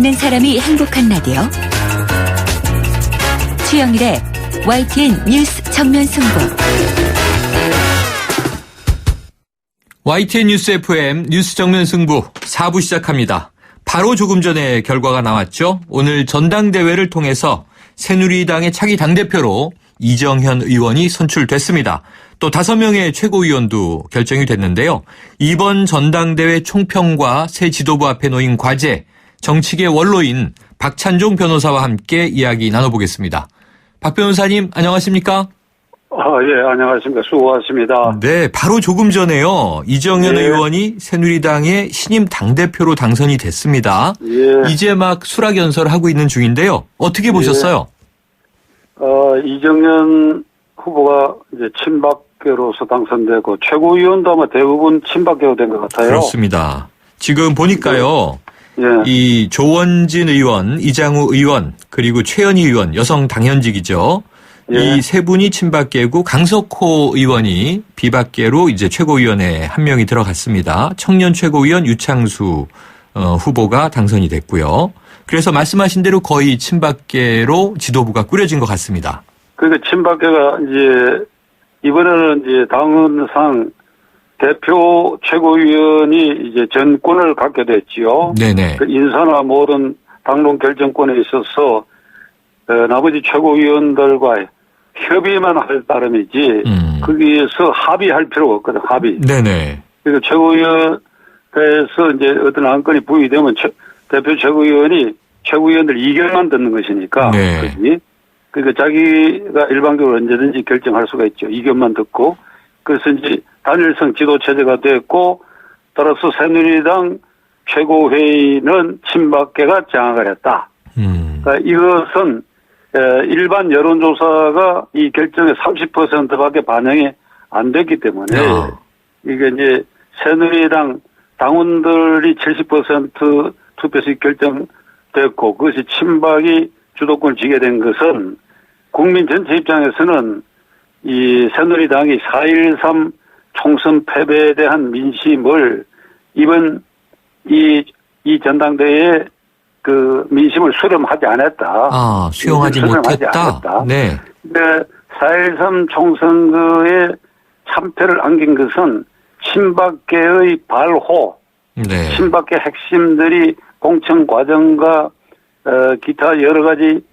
듣는 사람이 행복한 라디오. 최영일의 YTN 뉴스 정면 승부. YTN 뉴스 FM 뉴스 정면 승부 4부 시작합니다. 바로 조금 전에 결과가 나왔죠. 오늘 전당대회를 통해서 새누리당의 차기 당대표로 이정현 의원이 선출됐습니다. 또 5명의 최고위원도 결정이 됐는데요. 이번 전당대회 총평과 새 지도부 앞에 놓인 과제, 정치계 원로인 박찬종 변호사와 함께 이야기 나눠보겠습니다. 박 변호사님 안녕하십니까? 예, 안녕하십니까. 수고하십니다. 네, 바로 조금 전에요. 이정현 의원이 새누리당의 신임 당대표로 당선이 됐습니다. 예. 이제 막 수락연설을 하고 있는 중인데요. 어떻게 보셨어요? 이정현 후보가 이제 친박계로서 당선되고 최고위원도 아마 대부분 친박계로 된 것 같아요. 그렇습니다. 지금 보니까요. 예. 이 조원진 의원, 이장우 의원, 그리고 최현희 의원, 여성 당현직이죠. 예. 이 세 분이 친박계고 강석호 의원이 비박계로 이제 최고위원에 한 명이 들어갔습니다. 청년 최고위원 유창수 후보가 당선이 됐고요. 그래서 말씀하신 대로 거의 친박계로 지도부가 꾸려진 것 같습니다. 그러니까 친박계가 이제 이번에는 이제 당헌상 대표 최고위원이 이제 전권을 갖게 됐지요. 네네. 그 인사나 모든 당론 결정권에 있어서 나머지 최고위원들과 협의만 할 따름이지 거기에서 합의할 필요가 없거든. 합의. 네네. 그러니까 최고위원회에서 이제 어떤 안건이 부의되면 대표 최고위원이 최고위원들 의견만 듣는 것이니까. 네. 그지? 그러니까 자기가 일방적으로 언제든지 결정할 수가 있죠. 의견만 듣고. 그래서 이제 단일성 지도체제가 됐고, 따라서 새누리당 최고회의는 친박계가 장악을 했다. 그러니까 이것은 일반 여론조사가 이 결정의 30%밖에 반영이 안 됐기 때문에 이게 이제 새누리당 당원들이 70% 투표에서 결정됐고 그것이 친박이 주도권을 쥐게 된 것은 국민 전체 입장에서는 이 새누리당이 4.13 총선 패배에 대한 민심을 이번 이 전당대회에 그 민심을 수렴하지 않았다. 수용하지 못했다. 네. 근데 4.13 총선거에 참패를 안긴 것은 친박계의 발호, 네. 친박계 핵심들이 공천 과정과 기타 여러 가지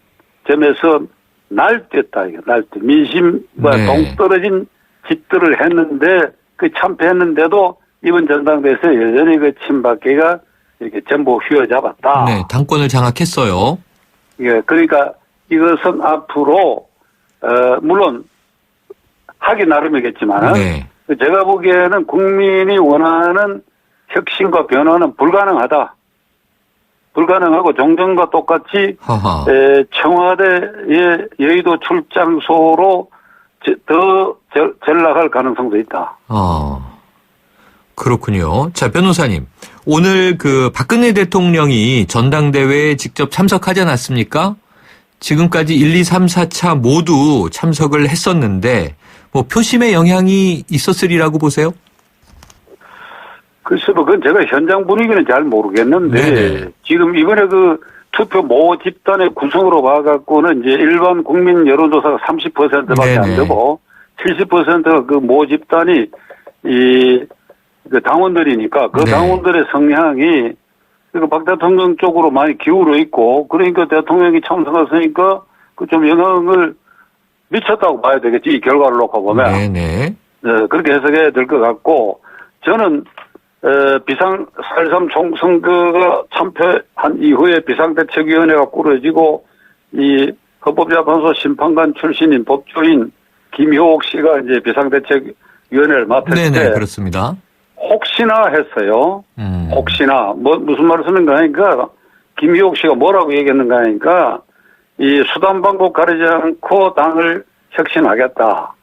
점에서 날뛰었다. 날뛰. 민심과 동떨어진 짓들을 했는데 그 참패했는데도 이번 전당대회에서 여전히 그 친박계가 이렇게 전부 휘어잡았다. 네, 당권을 장악했어요. 예, 그러니까 이것은 앞으로 물론 하기 나름이겠지만 제가 보기에는 국민이 원하는 혁신과 변화는 불가능하고 종전과 똑같이 청와대의 여의도 출장소로 더 전락할 가능성도 있다. 그렇군요. 자, 변호사님. 오늘 그 박근혜 대통령이 전당대회에 직접 참석하지 않았습니까? 지금까지 1, 2, 3, 4차 모두 참석을 했었는데 뭐 표심에 영향이 있었으리라고 보세요? 글쎄 뭐 그건 제가 현장 분위기는 잘 모르겠는데 지금 이번에 그 투표 모 집단의 구성으로 봐갖고는 이제 일반 국민 여론조사가 30%밖에 안 되고 70%가 그 모 집단이 그 당원들이니까 그 당원들의 성향이 박 대통령 쪽으로 많이 기울어 있고 그러니까 대통령이 참석했으니까 그 좀 영향을 미쳤다고 봐야 되겠지. 이 결과를 놓고 보면. 네, 그렇게 해석해야 될 것 같고 저는 4.13 총선거가 참패한 이후에 비상대책위원회가 꾸려지고 이 헌법재판소 심판관 출신인 법조인 김효옥 씨가 이제 비상대책위원회를 맡았을 때 그렇습니다. 혹시나 했어요. 혹시나 무슨 말을 쓰는가 하니까 김효옥 씨가 뭐라고 얘기했는가 하니까 이 수단 방법 가리지 않고 당을 혁신하겠다.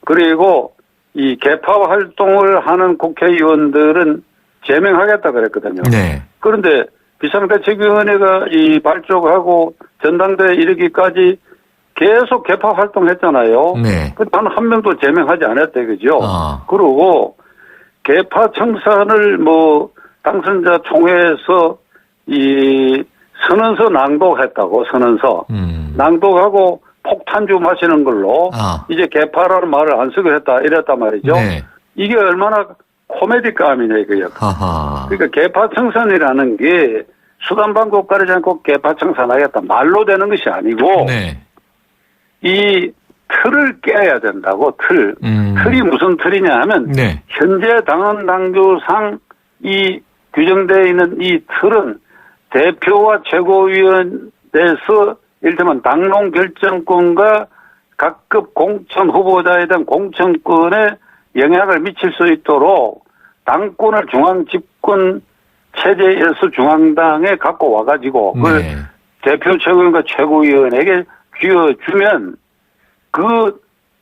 그리고 이 개파 활동을 하는 국회의원들은 제명하겠다 그랬거든요. 그런데 비상대책위원회가 이 발족하고 전당대회 이르기까지 계속 개파 활동했잖아요. 단 한 명도 제명하지 않았대, 그죠? 그리고 개파 청산을 당선자 총회에서 이 선언서 낭독했다고 선언서 낭독하고 폭탄주 마시는 걸로 이제 개파라는 말을 안 쓰기로 했다 이랬단 말이죠. 네. 이게 얼마나 코미디감이냐 이거요. 그러니까 개파청산이라는 게 수단방법 가리지 않고 개파청산하겠다 말로 되는 것이 아니고 네. 이 틀을 깨야 된다고 틀. 틀이 무슨 틀이냐 하면 네. 현재 당헌 당규상 이 규정되어 있는 이 틀은 대표와 최고위원회에서 이를테면 당론 결정권과 각급 공천 후보자에 대한 공천권에 영향을 미칠 수 있도록 당권을 중앙 집권 체제에서 중앙당에 갖고 와가지고 그걸 네. 대표 최고위원과 최고위원에게 쥐어주면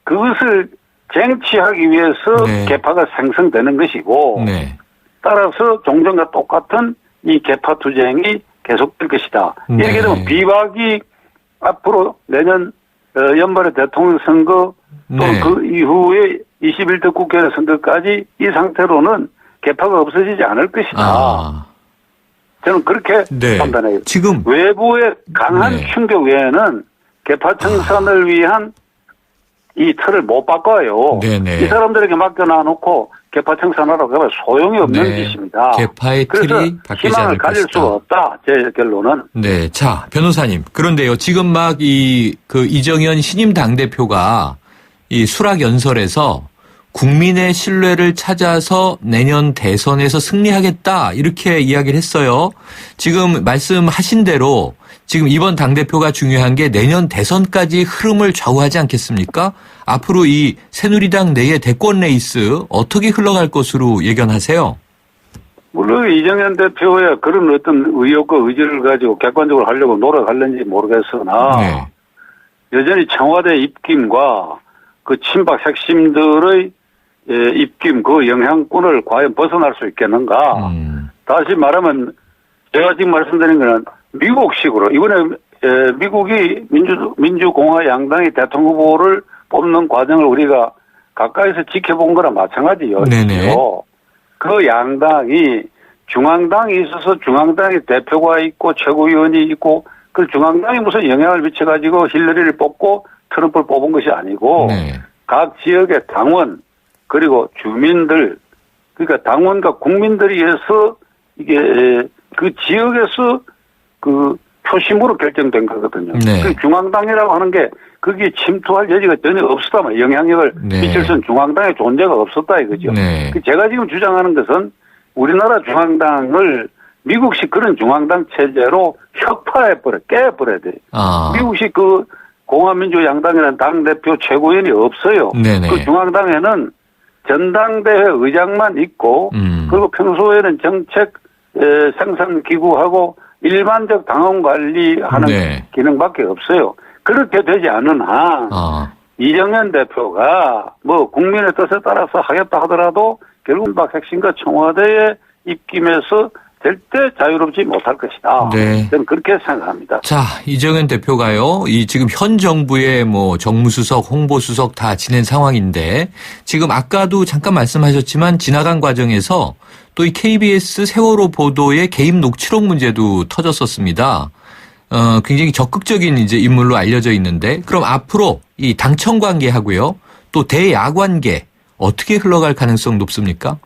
그것을 쟁취하기 위해서 네. 개파가 생성되는 것이고 네. 따라서 종전과 똑같은 이 개파 투쟁이 계속될 것이다. 네. 이렇게 되면 비박이 앞으로 내년 연말의 대통령 선거 또는 네. 그 이후에 21대 국회의원 선거까지 이 상태로는 개파가 없어지지 않을 것이다. 저는 그렇게 네. 판단해요. 지금 외부의 강한 네. 충격 외에는 개파 청산을 위한 이 틀을 못 바꿔요. 네네. 이 사람들에게 맡겨놔놓고 개파 청산하라고 하면 소용이 없는 네. 짓입니다. 개파의 그래서 틀이 바뀌지 희망을 않을 가질 것이다. 수가 없다. 제 결론은. 네. 자, 변호사님. 그런데요, 지금 막 이정현 신임 당대표가 이 수락연설에서 국민의 신뢰를 찾아서 내년 대선에서 승리하겠다. 이렇게 이야기를 했어요. 지금 말씀하신 대로 지금 이번 당대표가 중요한 게 내년 대선까지 흐름을 좌우하지 않겠습니까? 앞으로 이 새누리당 내의 대권 레이스 어떻게 흘러갈 것으로 예견하세요? 물론 이정현 대표의 그런 어떤 의욕과 의지를 가지고 객관적으로 하려고 노력하는지 모르겠으나 네. 여전히 청와대 입김과 그 친박 핵심들의 입김 그 영향권을 과연 벗어날 수 있겠는가. 다시 말하면 제가 지금 말씀드린 거는 미국식으로 이번에 미국이 민주공화 양당이 대통령 후보를 뽑는 과정을 우리가 가까이서 지켜본 거랑 마찬가지예요. 네네. 그 양당이 중앙당이 있어서 중앙당의 대표가 있고 최고위원이 있고 그 중앙당이 무슨 영향을 미쳐가지고 힐러리를 뽑고 트럼프를 뽑은 것이 아니고 네. 각 지역의 당원 그리고 주민들 그러니까 당원과 국민들이 해서 이게 그 지역에서 그 표심으로 결정된 거거든요. 네. 그 중앙당이라고 하는 게 거기에 침투할 여지가 전혀 없었다면 영향력을 네. 미칠 수 있는 중앙당의 존재가 없었다 이거죠. 네. 제가 지금 주장하는 것은 우리나라 중앙당을 미국식 그런 중앙당 체제로 혁파해버려 깨버려야 돼요. 미국식 그 공화민주 양당이라는 당대표 최고위원이 없어요. 네네. 그 중앙당에는 전당대회 의장만 있고 그리고 평소에는 정책 생산기구하고 일반적 당원 관리하는 네. 기능밖에 없어요. 그렇게 되지 않은 한 이정현 대표가 뭐 국민의 뜻에 따라서 하겠다 하더라도 결국 박 핵심과 청와대의 입김에서 절대 자유롭지 못할 것이다. 네. 저는 그렇게 생각합니다. 자, 이정현 대표가요, 이 지금 현 정부의 뭐 정무수석, 홍보수석 다 지낸 상황인데 지금 아까도 잠깐 말씀하셨지만 지나간 과정에서 또 이 KBS 세월호 보도의 개입 녹취록 문제도 터졌었습니다. 굉장히 적극적인 이제 인물로 알려져 있는데 그럼 앞으로 이 당청 관계하고요, 또 대야관계 어떻게 흘러갈 가능성 높습니까?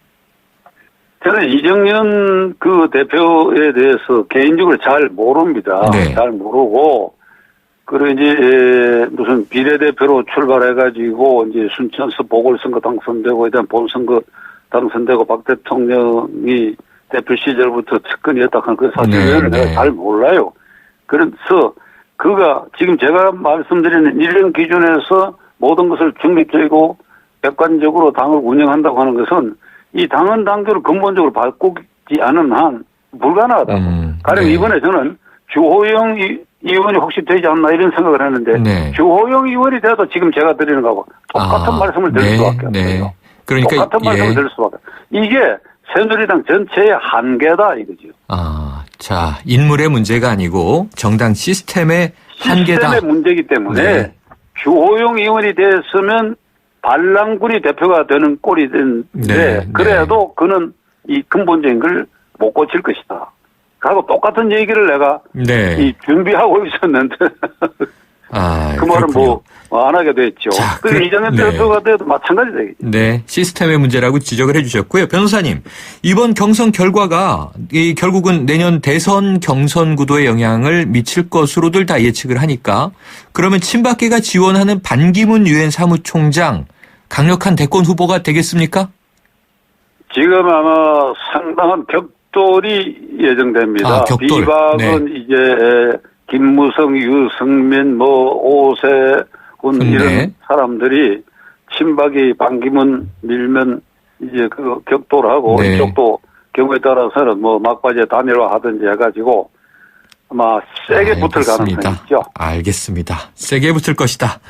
저는 이정현 그 대표에 대해서 개인적으로 잘 모릅니다. 네. 잘 모르고, 그리고 이제 무슨 비례대표로 출발해가지고 이제 순천서 보궐선거 당선되고, 일단 본선거 당선되고, 박 대통령이 대표 시절부터 측근이었다 하는 그 사실을 내가 잘 몰라요. 그래서 그가 지금 제가 말씀드리는 이런 기준에서 모든 것을 중립적이고 객관적으로 당을 운영한다고 하는 것은 이 당헌 당규를 근본적으로 바꾸지 않은 한 불가능하다고. 가령 네. 이번에 저는 주호영 의원이 혹시 되지 않나 이런 생각을 했는데 네. 주호영 의원이 돼도 지금 제가 드리는 거하고 똑같은 말씀을 드릴 네, 수밖에 없어요. 네. 그러니까 똑같은 말씀을 드릴 수밖에 없어요. 이게 새누리당 전체의 한계다 이거죠. 자, 인물의 문제가 아니고 정당 시스템의 한계다. 시스템의 문제이기 때문에 네. 주호영 의원이 됐으면 반란군이 대표가 되는 꼴이 됐는데 네, 그래도 그는 이 근본적인 걸 못 고칠 것이다. 하고 똑같은 얘기를 내가 네. 준비하고 있었는데 그 말은 그렇군요. 안 하게 됐죠. 자, 그 이전에 대표가 돼도 마찬가지 되겠죠. 네, 시스템의 문제라고 지적을 해주셨고요. 변호사님, 이번 경선 결과가 결국은 내년 대선 경선 구도에 영향을 미칠 것으로들 다 예측을 하니까 그러면 친박계가 지원하는 반기문 유엔 사무총장 강력한 대권 후보가 되겠습니까? 지금 아마 상당한 격돌이 예정됩니다. 격돌. 비박은 이제 김무성, 유승민, 오세훈 이런 사람들이 친박이 반기문 밀면 이제 그 격돌하고 이쪽도 경우에 따라서는 막바지에 단일화하든지 해가지고 아마 세게 붙을 가능성이 있죠. 알겠습니다. 세게 붙을 것이다.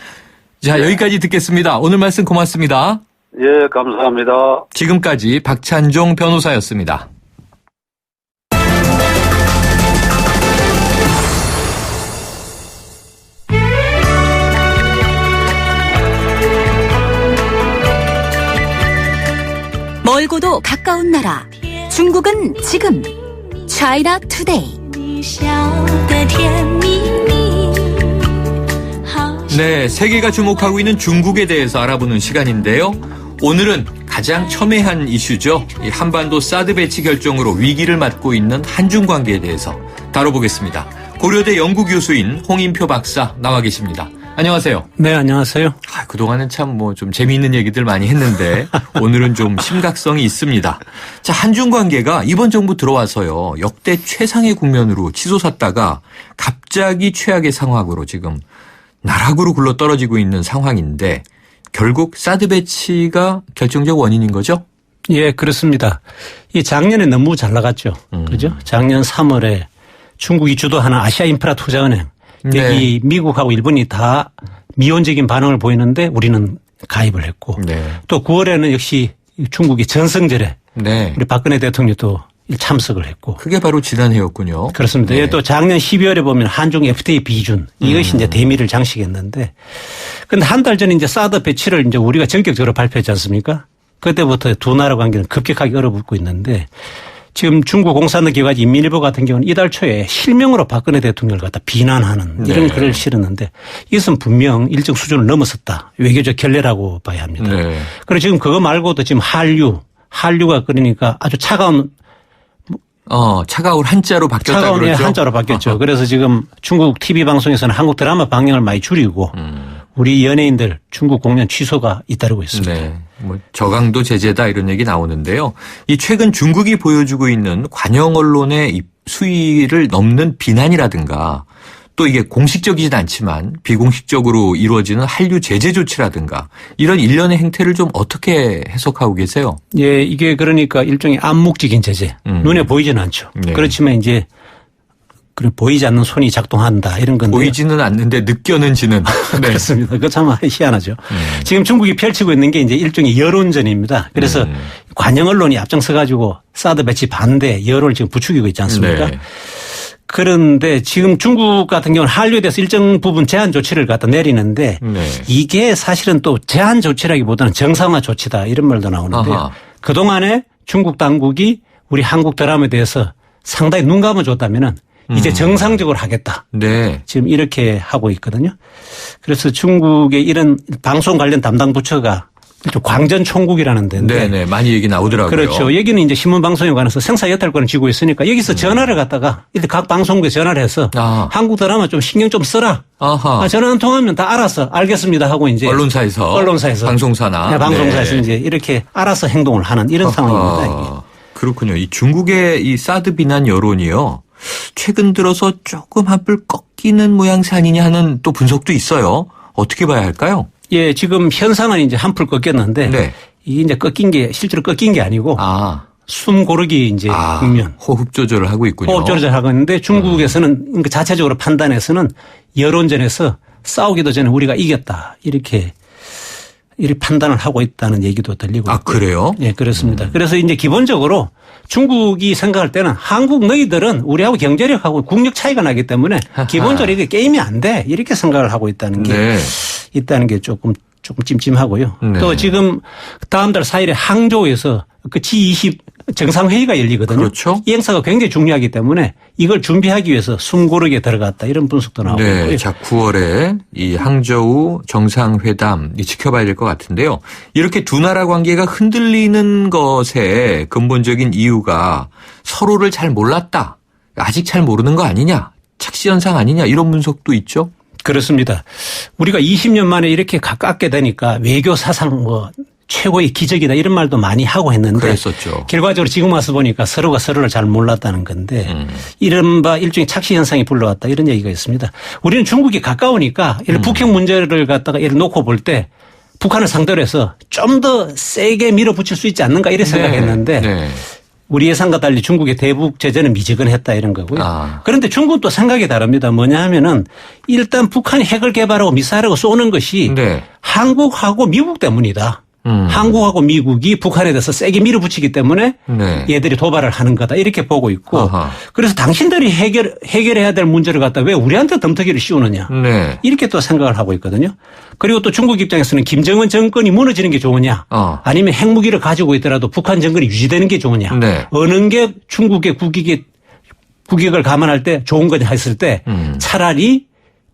자, 여기까지 듣겠습니다. 오늘 말씀 고맙습니다. 예, 감사합니다. 지금까지 박찬종 변호사였습니다. 멀고도 가까운 나라 중국은 지금 차이나 투데이. 네, 세계가 주목하고 있는 중국에 대해서 알아보는 시간인데요. 오늘은 가장 첨예한 이슈죠. 이 한반도 사드 배치 결정으로 위기를 맞고 있는 한중 관계에 대해서 다뤄보겠습니다. 고려대 연구교수인 홍인표 박사 나와 계십니다. 안녕하세요. 네, 안녕하세요. 그동안은 참 좀 재미있는 얘기들 많이 했는데 오늘은 좀 심각성이 있습니다. 자, 한중 관계가 이번 정부 들어와서요. 역대 최상의 국면으로 치솟았다가 갑자기 최악의 상황으로 지금 나락으로 굴러 떨어지고 있는 상황인데 결국 사드 배치가 결정적 원인인 거죠? 예, 그렇습니다. 이 작년에 너무 잘 나갔죠. 그죠? 작년 3월에 중국이 주도하는 아시아 인프라 투자은행 여기 미국하고 일본이 다 미온적인 반응을 보이는데 우리는 가입을 했고 또 9월에는 역시 중국이 전성절에 우리 박근혜 대통령도 참석을 했고. 그게 바로 지난해였군요. 그렇습니다. 네. 또 작년 12월에 보면 한중 FTA 비준 이것이 이제 대미를 장식했는데 근데 한 달 전에 이제 사드 배치를 이제 우리가 전격적으로 발표했지 않습니까? 그때부터 두 나라 관계는 급격하게 얼어붙고 있는데 지금 중국 공산당 기관지 인민일보 같은 경우는 이달 초에 실명으로 박근혜 대통령을 갖다 비난하는 이런 글을 실었는데 이것은 분명 일정 수준을 넘어섰다. 외교적 결례라고 봐야 합니다. 그리고 지금 그거 말고도 지금 한류가 그러니까 아주 차가운 한자로 바뀌었다 차가운 그러죠. 한자로 바뀌었죠. 그래서 지금 중국 TV 방송에서는 한국 드라마 방영을 많이 줄이고 우리 연예인들 중국 공연 취소가 잇따르고 있습니다. 네. 저강도 제재다 이런 얘기 나오는데요. 이 최근 중국이 보여주고 있는 관영 언론의 수위를 넘는 비난이라든가 또 이게 공식적이진 않지만 비공식적으로 이루어지는 한류 제재 조치라든가 이런 일련의 행태를 좀 어떻게 해석하고 계세요? 예, 이게 그러니까 일종의 암묵적인 제재. 눈에 보이지는 않죠. 그렇지만 이제 보이지 않는 손이 작동한다 이런 건데. 보이지는 않는데 느껴는 지는. 그렇습니다. 그거 참 희한하죠. 지금 중국이 펼치고 있는 게 이제 일종의 여론전입니다. 그래서 관영 언론이 앞장서 가지고 사드 배치 반대 여론을 지금 부추기고 있지 않습니까? 그런데 지금 중국 같은 경우는 한류에 대해서 일정 부분 제한 조치를 갖다 내리는데 이게 사실은 또 제한 조치라기보다는 정상화 조치다 이런 말도 나오는데요. 그동안에 중국 당국이 우리 한국 드라마에 대해서 상당히 눈 감아줬다면은 이제 정상적으로 하겠다. 지금 이렇게 하고 있거든요. 그래서 중국의 이런 방송 관련 담당 부처가 광전총국이라는 데인데. 많이 얘기 나오더라고요. 그렇죠. 여기는 이제 신문방송에 관해서 생사 여탈권을 쥐고 있으니까 여기서 전화를 갖다가 이렇게 각 방송국에 전화를 해서 한국 드라마 좀 신경 좀 써라. 전화 한 통하면 다 알아서 알겠습니다 하고 이제. 언론사에서. 방송사나. 네, 방송사에서 이제 이렇게 알아서 행동을 하는 이런 상황입니다. 그렇군요. 이 중국의 이 사드 비난 여론이요. 최근 들어서 조금 한풀 꺾이는 모양새 아니냐 하는 또 분석도 있어요. 어떻게 봐야 할까요? 예, 지금 현상은 이제 한풀 꺾였는데 이게 이제 꺾인 게 실제로 꺾인 게 아니고 숨 고르기 이제 국면. 호흡 조절을 하고 있군요. 호흡 조절을 하고 있는데 중국에서는 자체적으로 판단해서는 여론전에서 싸우기도 전에 우리가 이겼다. 이렇게 판단을 하고 있다는 얘기도 들리고. 그래요? 예, 그렇습니다. 그래서 이제 기본적으로 중국이 생각할 때는 한국 너희들은 우리하고 경제력하고 국력 차이가 나기 때문에 기본적으로 이게 게임이 안 돼. 이렇게 생각을 하고 있다는 게 있다는 게 조금 찜찜하고요. 또 지금 다음 달 4일에 항저우에서 그 G20 정상회의가 열리거든요. 그렇죠. 이 행사가 굉장히 중요하기 때문에 이걸 준비하기 위해서 숨고르게 들어갔다 이런 분석도 나오고 있고요. 네, 자 9월에 이 항저우 정상회담 지켜봐야 될 것 같은데요. 이렇게 두 나라 관계가 흔들리는 것의 근본적인 이유가 서로를 잘 몰랐다. 아직 잘 모르는 거 아니냐. 착시 현상 아니냐. 이런 분석도 있죠. 그렇습니다. 우리가 20년 만에 이렇게 가깝게 되니까 외교 사상 최고의 기적이다 이런 말도 많이 하고 했는데 그랬었죠. 결과적으로 지금 와서 보니까 서로가 서로를 잘 몰랐다는 건데 이른바 일종의 착시 현상이 불러왔다 이런 얘기가 있습니다. 우리는 중국이 가까우니까 이런 북핵 문제를 갖다가 이렇게 놓고 볼 때 북한을 상대로 해서 좀 더 세게 밀어붙일 수 있지 않는가 이렇게 생각했는데 네. 우리 예상과 달리 중국의 대북 제재는 미지근했다 이런 거고요. 그런데 중국은 또 생각이 다릅니다. 뭐냐 하면은 일단 북한이 핵을 개발하고 미사일하고 쏘는 것이 네. 한국하고 미국 때문이다. 한국하고 미국이 북한에 대해서 세게 밀어붙이기 때문에 네. 얘들이 도발을 하는 거다 이렇게 보고 있고 아하. 그래서 당신들이 해결해야 될 문제를 갖다 왜 우리한테 덤터기를 씌우느냐 네. 이렇게 또 생각을 하고 있거든요. 그리고 또 중국 입장에서는 김정은 정권이 무너지는 게 좋으냐 아니면 핵무기를 가지고 있더라도 북한 정권이 유지되는 게 좋으냐 네. 어느 게 중국의 국익을 감안할 때 좋은 거냐 했을 때 차라리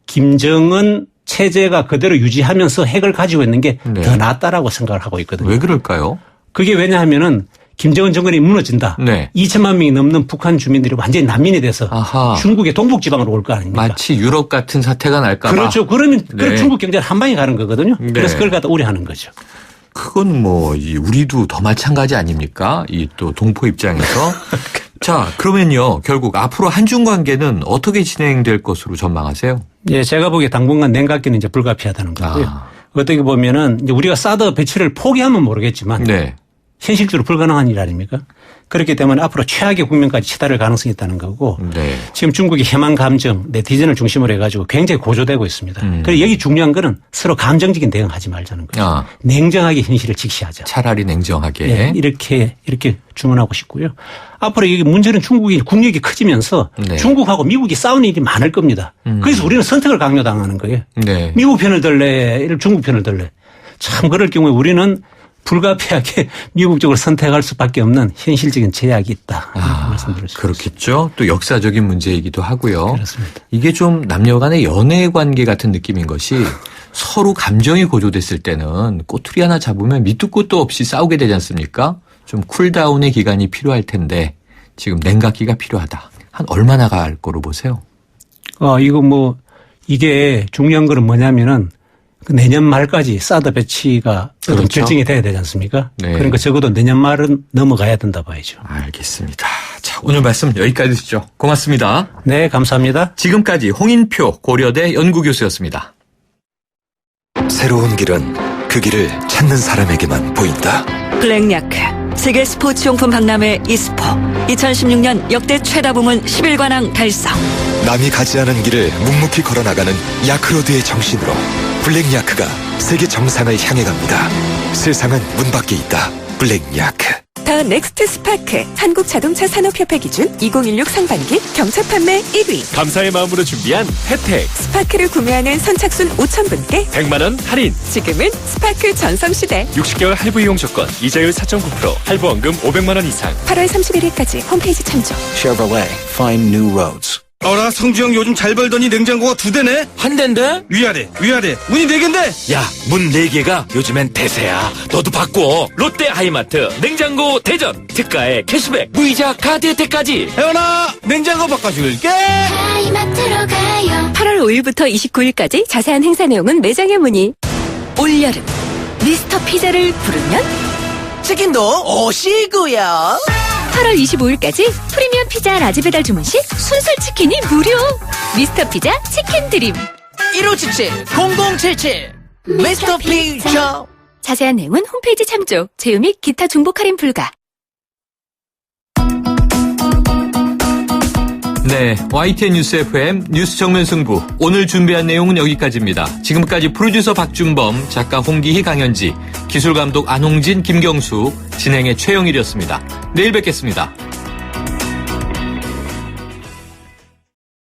김정은 체제가 그대로 유지하면서 핵을 가지고 있는 게 더 낫다라고 생각을 하고 있거든요. 왜 그럴까요? 그게 왜냐하면은 김정은 정권이 무너진다. 네. 2천만 명이 넘는 북한 주민들이 완전히 난민이 돼서 아하. 중국의 동북지방으로 올 거 아닙니까? 마치 유럽 같은 사태가 날까 봐. 그렇죠. 그러면 네. 중국 경제는 한 방에 가는 거거든요. 네. 그래서 그걸 갖다 우려하는 거죠. 그건 우리도 더 마찬가지 아닙니까? 이 또 동포 입장에서. 자, 그러면요. 결국 앞으로 한중 관계는 어떻게 진행될 것으로 전망하세요? 예, 제가 보기에 당분간 냉각기는 이제 불가피하다는 거고요. 어떻게 보면은 이제 우리가 사드 배치를 포기하면 모르겠지만 네. 현실적으로 불가능한 일 아닙니까? 그렇기 때문에 앞으로 최악의 국면까지 치달을 가능성이 있다는 거고 네. 지금 중국이 희망 감정, 네티즌을 중심으로 해가지고 굉장히 고조되고 있습니다. 그리고 여기 중요한 거는 서로 감정적인 대응하지 말자는 거죠. 냉정하게 현실을 직시하자. 차라리 냉정하게. 네, 이렇게 주문하고 싶고요. 앞으로 여기 문제는 중국이 국력이 커지면서 네. 중국하고 미국이 싸우는 일이 많을 겁니다. 그래서 우리는 선택을 강요당하는 거예요. 네. 미국 편을 들래, 중국 편을 들래. 참 그럴 경우에 우리는 불가피하게 미국 쪽을 선택할 수밖에 없는 현실적인 제약이 있다. 이렇게 말씀드릴 수 그렇겠죠. 또 역사적인 문제이기도 하고요. 그렇습니다. 이게 좀 남녀 간의 연애 관계 같은 느낌인 것이 서로 감정이 고조됐을 때는 꼬투리 하나 잡으면 밑도 끝도 없이 싸우게 되지 않습니까? 좀 쿨다운의 기간이 필요할 텐데 지금 냉각기가 필요하다. 한 얼마나 갈 거로 보세요? 이게 중요한 거는 뭐냐면은 내년 말까지 사드 배치가 그렇죠. 결정이 돼야 되지 않습니까? 네. 그러니까 적어도 내년 말은 넘어가야 된다 봐야죠. 알겠습니다. 자, 오늘 말씀 여기까지 듣죠. 고맙습니다. 네, 감사합니다. 지금까지 홍인표 고려대 연구교수였습니다. 새로운 길은 그 길을 찾는 사람에게만 보인다. 블랙야크 세계 스포츠 용품 박람회 이스포 2016년 역대 최다 부문 11관왕 달성. 남이 가지 않은 길을 묵묵히 걸어나가는 야크로드의 정신으로 블랙야크가 세계 정상을 향해 갑니다. 세상은 문 밖에 있다. 블랙야크. 더 넥스트 스파크 한국자동차 산업협회 기준 2016 상반기 경차 판매 1위. 감사의 마음으로 준비한 혜택. 스파크를 구매하는 선착순 5,000분께 100만 원 할인. 지금은 스파크 전성시대. 60개월 할부 이용 조건. 이자율 4.9%. 할부원금 500만 원 이상. 8월 31일까지 홈페이지 참조. Chevrolet. Find new roads. 어라 성주형 요즘 잘 벌더니 냉장고가 2대네? 한 대인데? 위아래 문이 4개인데? 야, 문 4개가 요즘엔 대세야. 너도 바꿔. 롯데 하이마트 냉장고 대전. 특가에 캐시백, 무이자 카드 혜택까지. 혜원아 냉장고 바꿔줄게. 하이마트로 가요. 8월 5일부터 29일까지 자세한 행사 내용은 매장에 문의. 올여름 미스터 피자를 부르면 치킨도 오시고요. 8월 25일까지 프리미엄 피자 라지 배달 주문 시 순살 치킨이 무료. 미스터 피자 치킨 드림. 1577-0077 미스터 피자. 자세한 내용은 홈페이지 참조. 제휴 및 기타 중복 할인 불가. 네, YTN 뉴스 FM 뉴스 정면 승부. 오늘 준비한 내용은 여기까지입니다. 지금까지 프로듀서 박준범, 작가 홍기희, 강현지, 기술감독 안홍진, 김경수, 진행의 최영일이었습니다. 내일 뵙겠습니다.